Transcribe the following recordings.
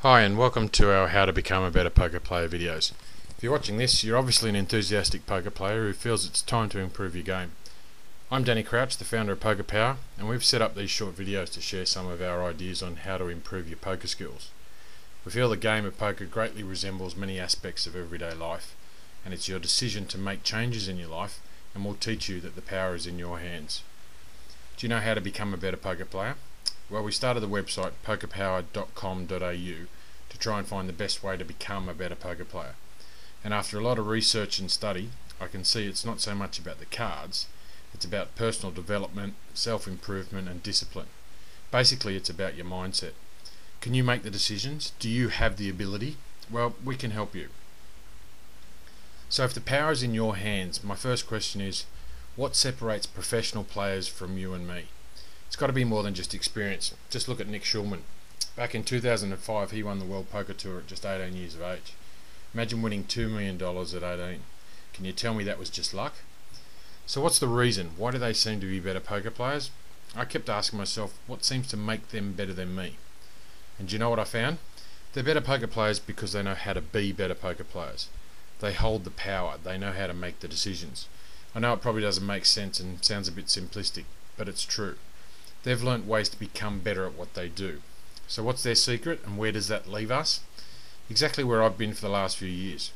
Hi and welcome to our How to Become a Better Poker Player videos. If you're watching this, you're obviously an enthusiastic poker player who feels it's time to improve your game. I'm Danny Crouch, the founder of Poker Power, and we've set up these short videos to share some of our ideas on how to improve your poker skills. We feel the game of poker greatly resembles many aspects of everyday life, and it's your decision to make changes in your life, and we'll teach you that the power is in your hands. Do you know how to become a better poker player? Well, we started the website pokerpower.com.au to try and find the best way to become a better poker player. And after a lot of research and study, I can see it's not so much about the cards, it's about personal development, self-improvement and discipline. Basically, it's about your mindset. Can you make the decisions? Do you have the ability? Well, we can help you. So if the power is in your hands, my first question is, what separates professional players from you and me? It's got to be more than just experience. Just look at Nick Schulman. Back in 2005, he won the World Poker Tour at just 18 years of age. Imagine winning $2 million at 18. Can you tell me that was just luck? So what's the reason? Why do they seem to be better poker players? I kept asking myself, what seems to make them better than me? And do you know what I found? They're better poker players because they know how to be better poker players. They hold the power. They know how to make the decisions. I know it probably doesn't make sense and sounds a bit simplistic, but it's true. They've learnt ways to become better at what they do. So what's their secret and where does that leave us? Exactly where I've been for the last few years.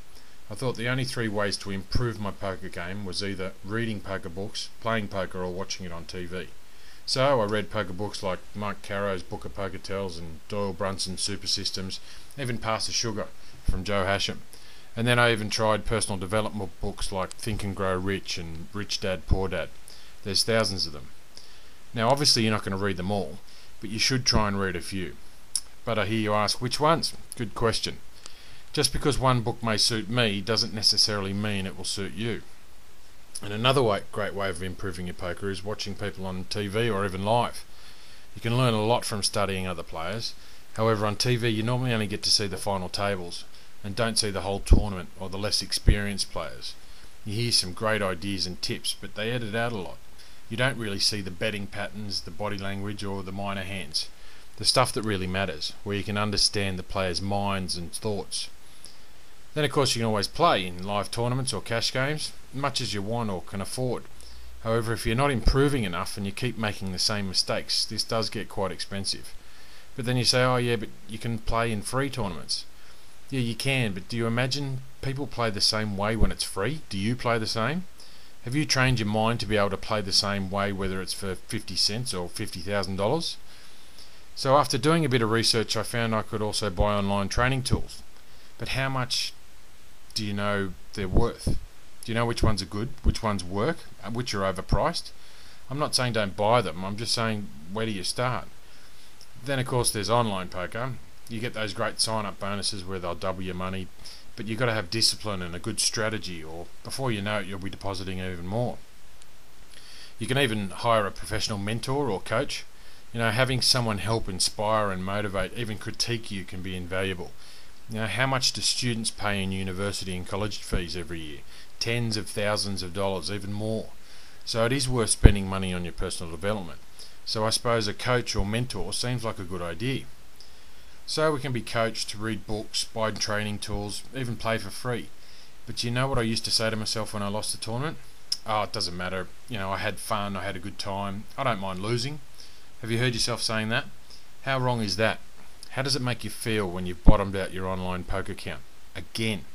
I thought the only three ways to improve my poker game was either reading poker books, playing poker or watching it on TV. So I read poker books like Mike Caro's Book of Poker Tells and Doyle Brunson's Super Systems, even Pass the Sugar from Joe Hasham. And then I even tried personal development books like Think and Grow Rich and Rich Dad Poor Dad. There's thousands of them. Now obviously you're not going to read them all, but you should try and read a few. But I hear you ask, which ones? Good question. Just because one book may suit me doesn't necessarily mean it will suit you. And another great way of improving your poker is watching people on TV or even live. You can learn a lot from studying other players. However, on TV you normally only get to see the final tables and don't see the whole tournament or the less experienced players. You hear some great ideas and tips, but they edit out a lot. You don't really see the betting patterns, the body language or the minor hands. The stuff that really matters, where you can understand the players' minds and thoughts. Then of course you can always play in live tournaments or cash games, much as you want or can afford. However, if you're not improving enough and you keep making the same mistakes, this does get quite expensive. But then you say, oh yeah, but you can play in free tournaments. Yeah, you can, but do you imagine people play the same way when it's free? Do you play the same? Have you trained your mind to be able to play the same way whether it's for 50 cents or $50,000? So after doing a bit of research I found I could also buy online training tools. But how much do you know they're worth? Do you know which ones are good, which ones work, which are overpriced? I'm not saying don't buy them, I'm just saying where do you start? Then of course there's online poker. You get those great sign-up bonuses where they'll double your money, but you've got to have discipline and a good strategy, or before you know it you'll be depositing even more. You can even hire a professional mentor or coach. You know, having someone help inspire and motivate, even critique you, can be invaluable. You know, how much do students pay in university and college fees every year? Tens of thousands of dollars, even more. So it is worth spending money on your personal development. So I suppose a coach or mentor seems like a good idea. So we can be coached, read books, buy training tools, even play for free. But you know what I used to say to myself when I lost the tournament? Oh, it doesn't matter. You know, I had fun, I had a good time. I don't mind losing. Have you heard yourself saying that? How wrong is that? How does it make you feel when you've bottomed out your online poker account? Again.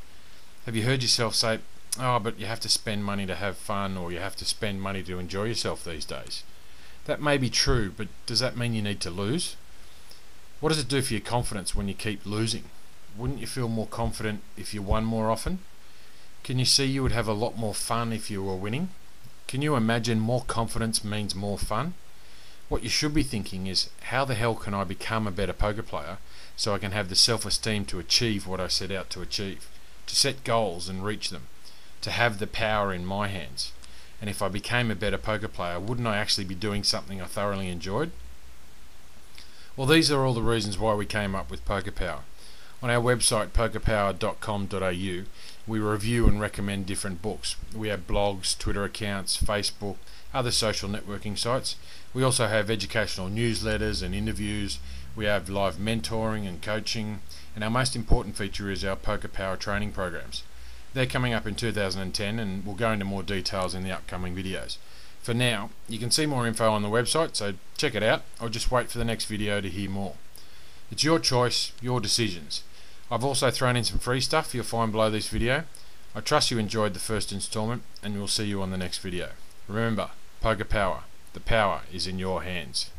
Have you heard yourself say, oh, but you have to spend money to have fun, or you have to spend money to enjoy yourself these days? That may be true, but does that mean you need to lose? What does it do for your confidence when you keep losing? Wouldn't you feel more confident if you won more often? Can you see you would have a lot more fun if you were winning? Can you imagine more confidence means more fun? What you should be thinking is, how the hell can I become a better poker player so I can have the self-esteem to achieve what I set out to achieve, to set goals and reach them, to have the power in my hands? And if I became a better poker player, wouldn't I actually be doing something I thoroughly enjoyed? Well, these are all the reasons why we came up with Poker Power. On our website pokerpower.com.au we review and recommend different books. We have blogs, Twitter accounts, Facebook, other social networking sites. We also have educational newsletters and interviews. We have live mentoring and coaching, and our most important feature is our Poker Power training programs. They're coming up in 2010 and we'll go into more details in the upcoming videos. For now, you can see more info on the website, so check it out, or just wait for the next video to hear more. It's your choice, your decisions. I've also thrown in some free stuff you'll find below this video. I trust you enjoyed the first installment, and we'll see you on the next video. Remember, Poker Power, the power is in your hands.